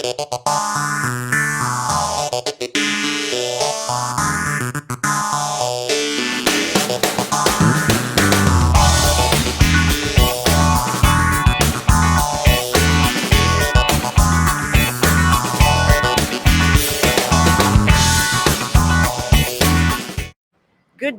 Good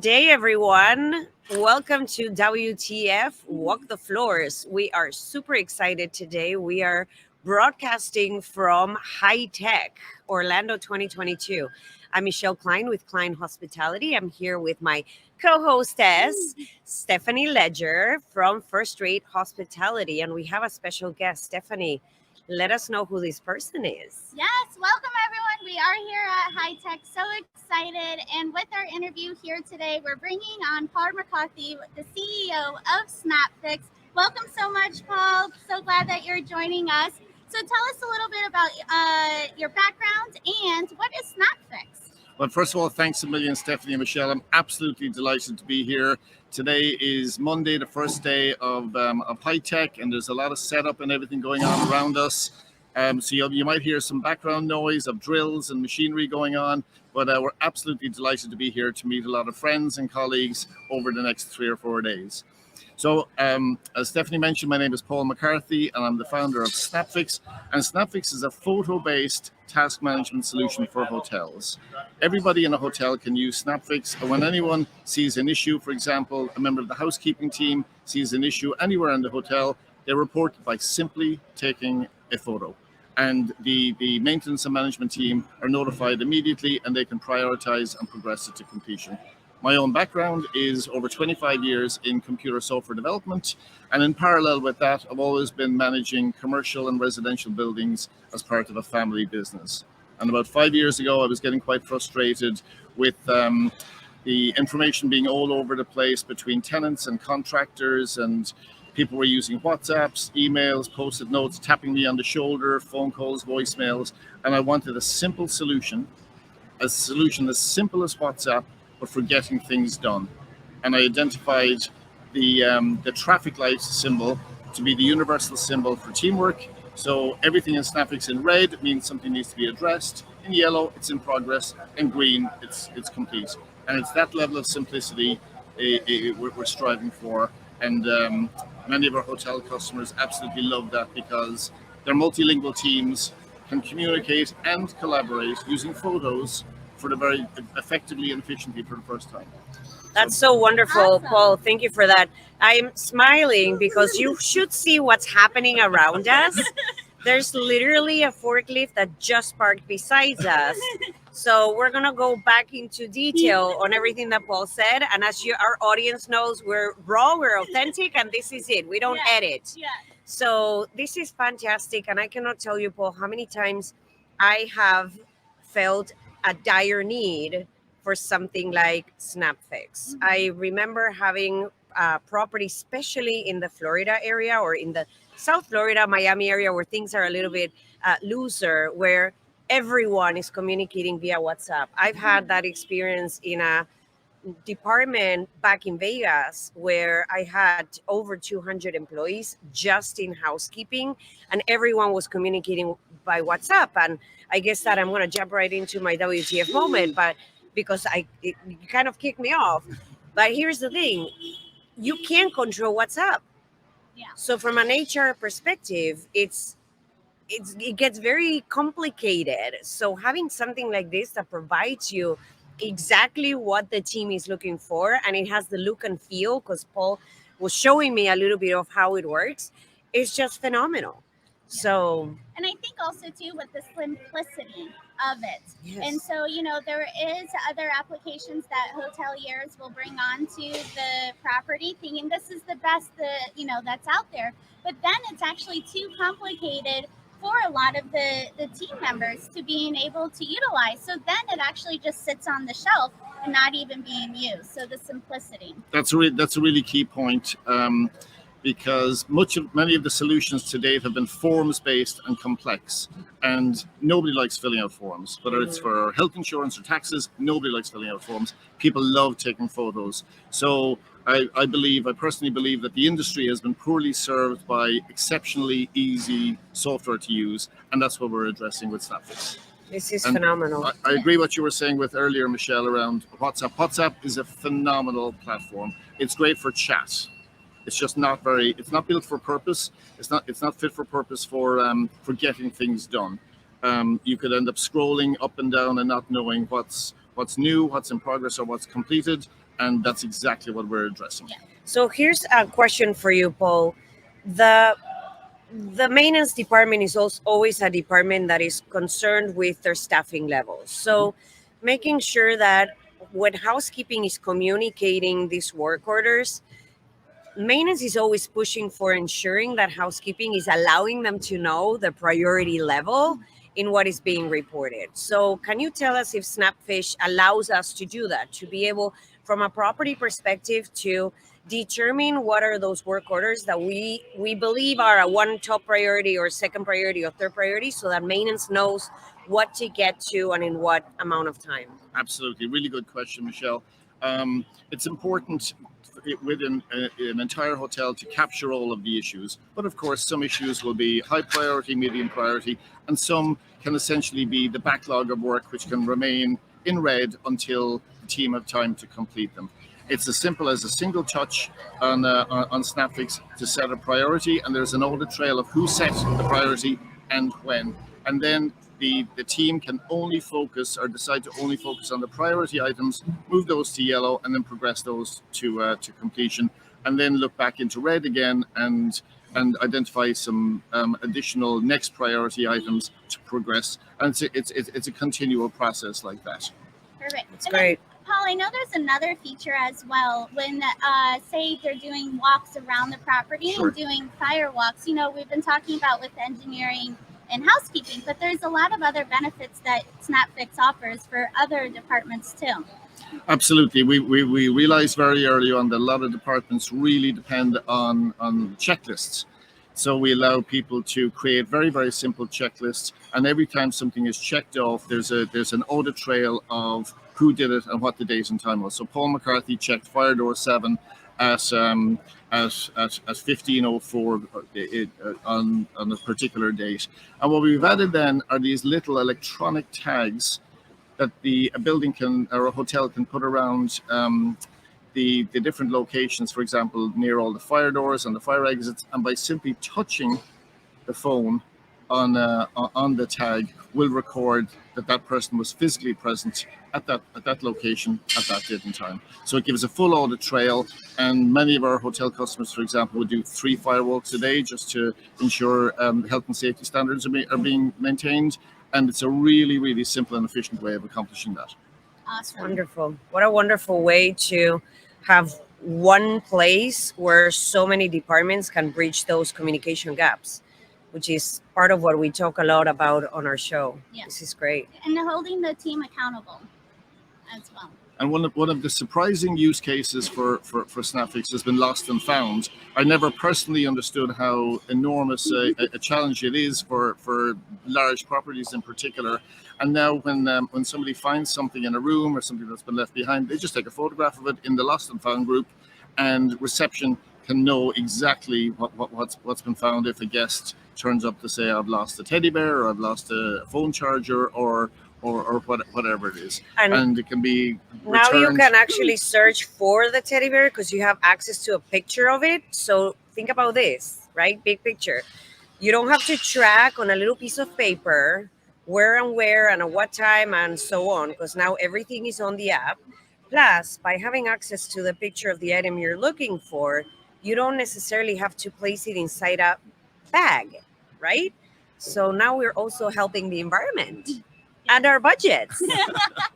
day, everyone. Welcome to WTF Walk the Floors. We are super excited today. We are broadcasting from HITEC, Orlando 2022. I'm Michele Kline with Kline Hospitality. I'm here with my co-hostess, Stephanie Leger from First Rate Hospitality. And we have a special guest, Stephanie. Let us know who this person is. Yes, welcome everyone. We are here at HITEC, so excited. And with our interview here today, we're bringing on Paul McCarthy, the CEO of Snapfix. Welcome so much, Paul. So glad that you're joining us. So tell us a little bit about your background and what is Snapfix? Well, first of all, thanks a million, Stephanie and Michelle. I'm absolutely delighted to be here. Today is Monday, the first day of HITEC, and there's a lot of setup and everything going on around us. So you might hear some background noise of drills and machinery going on, but we're absolutely delighted to be here to meet a lot of friends and colleagues over the next 3 or 4 days. So as Stephanie mentioned, my name is Paul McCarthy, and I'm the founder of Snapfix. And Snapfix is a photo-based task management solution for hotels. Everybody in a hotel can use Snapfix. And when anyone sees an issue, for example, a member of the housekeeping team sees an issue anywhere in the hotel, they report it by simply taking a photo. And the maintenance and management team are notified immediately, and they can prioritize and progress it to completion. My own background is over 25 years in computer software development. And in parallel with that, I've always been managing commercial and residential buildings as part of a family business. And about 5 years ago, I was getting quite frustrated with the information being all over the place between tenants and contractors, and people were using WhatsApps, emails, post-it notes, tapping me on the shoulder, phone calls, voicemails. And I wanted a simple solution, as simple as WhatsApp, but for getting things done. And I identified the traffic light symbol to be the universal symbol for teamwork. So everything in Snapfix in red means something needs to be addressed. In yellow, it's in progress. In green, it's complete. And it's that level of simplicity we're striving for. And many of our hotel customers absolutely love that, because their multilingual teams can communicate and collaborate using photos for the very effectively and efficiently for the first time. That's so wonderful, awesome. Paul. Thank you for that. I'm smiling because you should see what's happening around us. There's literally a forklift that just parked beside us. So we're going to go back into detail on everything that Paul said. And as our audience knows, we're raw, we're authentic, and this is it. We don't edit. Yeah. So this is fantastic. And I cannot tell you, Paul, how many times I have felt a dire need for something like Snapfix. I remember having property, especially in the Florida area or in the South Florida, Miami area, where things are a little bit looser, where everyone is communicating via WhatsApp. I've had that experience in a department back in Vegas where I had over 200 employees just in housekeeping, and everyone was communicating by WhatsApp. And I guess that I'm going to jump right into my WTF moment, but because you kind of kicked me off. But here's the thing, you can't control WhatsApp. Yeah. So from an HR perspective, it gets very complicated. So having something like this that provides you exactly what the team is looking for, and it has the look and feel, because Paul was showing me a little bit of how it works, it's just phenomenal. So, and I think also too with the simplicity of it. Yes. And so, there is other applications that hoteliers will bring onto the property thinking this is the best that's out there. But then it's actually too complicated for a lot of the team members to being able to utilize. So then it actually just sits on the shelf and not even being used. So the simplicity. That's a really key point. Because many of the solutions to date have been forms-based and complex, and nobody likes filling out forms. Whether it's for health insurance or taxes, nobody likes filling out forms. People love taking photos. So I personally believe that the industry has been poorly served by exceptionally easy software to use, and that's what we're addressing with Snapfix. This is And phenomenal. I agree what you were saying with earlier, Michelle, around WhatsApp. WhatsApp is a phenomenal platform. It's great for chat. It's just not very. It's not built for purpose. It's not fit for purpose for getting things done. You could end up scrolling up and down and not knowing what's new, what's in progress, or what's completed, and that's exactly what we're addressing. So here's a question for you, Paul. The maintenance department is also always a department that is concerned with their staffing levels. So making sure that when housekeeping is communicating these work orders, maintenance is always pushing for ensuring that housekeeping is allowing them to know the priority level in what is being reported. So can you tell us if Snapfish allows us to do that, to be able, from a property perspective, to determine what are those work orders that we believe are a one top priority or second priority or third priority, so that maintenance knows what to get to and in what amount of time? Absolutely. Really good question, Michelle. It's important within an entire hotel to capture all of the issues. But of course, some issues will be high priority, medium priority, and some can essentially be the backlog of work which can remain in red until the team have time to complete them. It's as simple as a single touch on Snapfix to set a priority, and there's an audit trail of who set the priority and when. And then the team can only focus or decide to only focus on the priority items, move those to yellow, and then progress those to completion, and then look back into red again and identify some additional next priority items to progress. And it's a continual process like that. Perfect. It's great. Paul, I know there's another feature as well when, say, they're doing walks around the property Sure. and doing fire walks. You know, we've been talking about with engineering and housekeeping, but there's a lot of other benefits that Snapfix offers for other departments too. Absolutely. We realized very early on that a lot of departments really depend on checklists. So we allow people to create very, very simple checklists, and every time something is checked off, there's an audit trail of who did it and what the date and time was. So Paul McCarthy checked fire door 7 at 15:04 on a particular date. And what we've added then are these little electronic tags that a building can or a hotel can put around the different locations, for example, near all the fire doors and the fire exits, and by simply touching the phone on the tag will record that person was physically present at that location at that date and time. So it gives a full audit trail, and many of our hotel customers, for example, would do 3 firewalks a day just to ensure health and safety standards are being maintained. And it's a really, really simple and efficient way of accomplishing that. Awesome. Wonderful. What a wonderful way to have one place where so many departments can bridge those communication gaps, which is part of what we talk a lot about on our show. Yeah. This is great. And holding the team accountable as well. And one of the surprising use cases for Snapfix has been lost and found. I never personally understood how enormous a challenge it is for large properties in particular. And now when somebody finds something in a room or something that's been left behind, they just take a photograph of it in the lost and found group, and reception can know exactly what's been found if a guest turns up to say, I've lost a teddy bear, or I've lost a phone charger, or whatever it is, and it can be returned. Now you can actually search for the teddy bear because you have access to a picture of it. So think about this, right? Big picture. You don't have to track on a little piece of paper where and at what time and so on, because now everything is on the app. Plus, by having access to the picture of the item you're looking for, you don't necessarily have to place it inside a bag, right? So now we're also helping the environment and our budgets.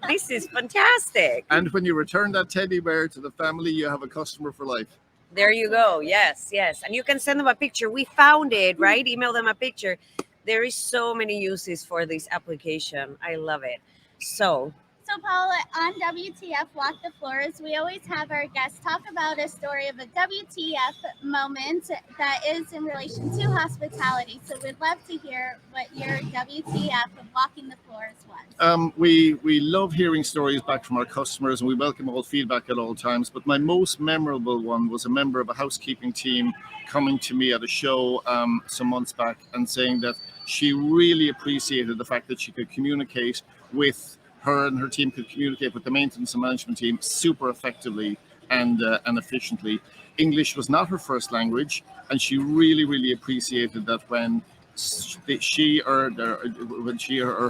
This is fantastic. And when you return that teddy bear to the family, you have a customer for life. There you go. Yes. And you can send them a picture. We found it, right? Email them a picture. There is so many uses for this application. I love it. So So, Paul, on WTF Walk the Floors, we always have our guests talk about a story of a WTF moment that is in relation to hospitality. So, we'd love to hear what your WTF of walking the floors was. We love hearing stories back from our customers, and we welcome all feedback at all times. But my most memorable one was a member of a housekeeping team coming to me at a show some months back and saying that she really appreciated the fact that she could communicate with her and her team could communicate with the maintenance and management team super effectively and efficiently. English was not her first language, and she really appreciated that when she or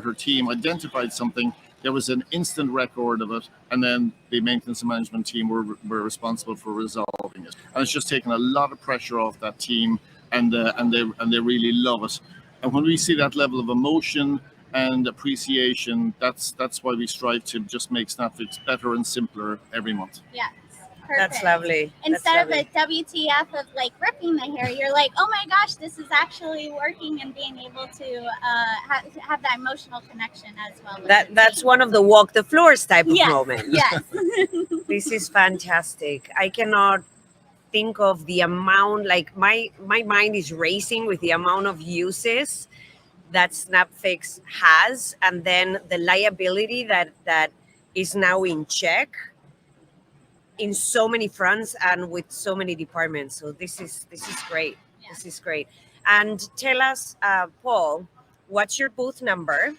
her team identified something, there was an instant record of it, and then the maintenance and management team were responsible for resolving it. And it's just taken a lot of pressure off that team, and they really love it. And when we see that level of emotion and appreciation, that's why we strive to just make Snapfix better and simpler every month. Yes, perfect. That's lovely. Instead of a WTF of like ripping the hair, you're like, oh my gosh, this is actually working, and being able to have that emotional connection as well. That's one of the walk the floors type of Yes, moments. yes. This is fantastic. I cannot think of the amount, like my mind is racing with the amount of uses that Snapfix has, and then the liability that is now in check in so many fronts and with so many departments. So this is great. Yeah. This is great. And tell us, Paul, what's your booth number?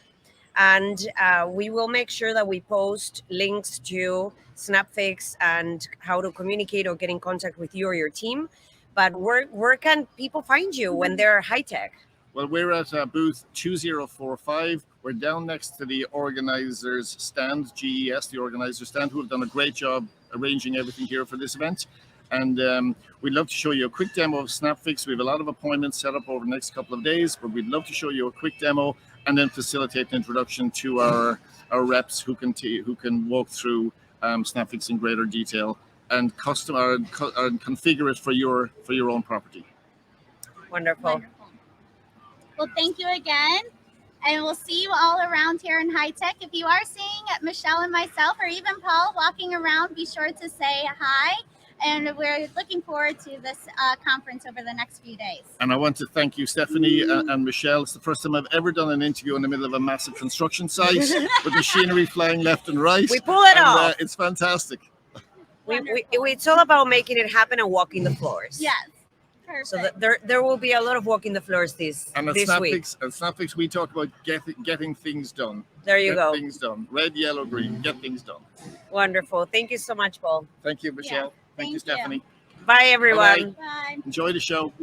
And we will make sure that we post links to Snapfix and how to communicate or get in contact with you or your team. But where can people find you when they're HITEC? Well, we're at booth 2045. We're down next to the organizers stand, GES, the organizer stand, who have done a great job arranging everything here for this event. And we'd love to show you a quick demo of Snapfix. We have a lot of appointments set up over the next couple of days, but we'd love to show you a quick demo and then facilitate an introduction to our reps who can walk through Snapfix in greater detail and and configure it for your own property. Wonderful. Well, thank you again. And we'll see you all around here in HITEC. If you are seeing Michelle and myself, or even Paul walking around, be sure to say hi. And we're looking forward to this conference over the next few days. And I want to thank you, Stephanie and Michelle. It's the first time I've ever done an interview in the middle of a massive construction site with machinery flying left and right. We pull it off. It's fantastic. It's all about making it happen and walking the floors. Yes. Perfect. So there will be a lot of walking the floors this week. At Snapfix, we talk about getting things done. There you go. Get things done. Red, yellow, green. Get things done. Wonderful. Thank you so much, Paul. Thank you, Michelle. Thank you, Stephanie. Bye, everyone. Bye. Enjoy the show.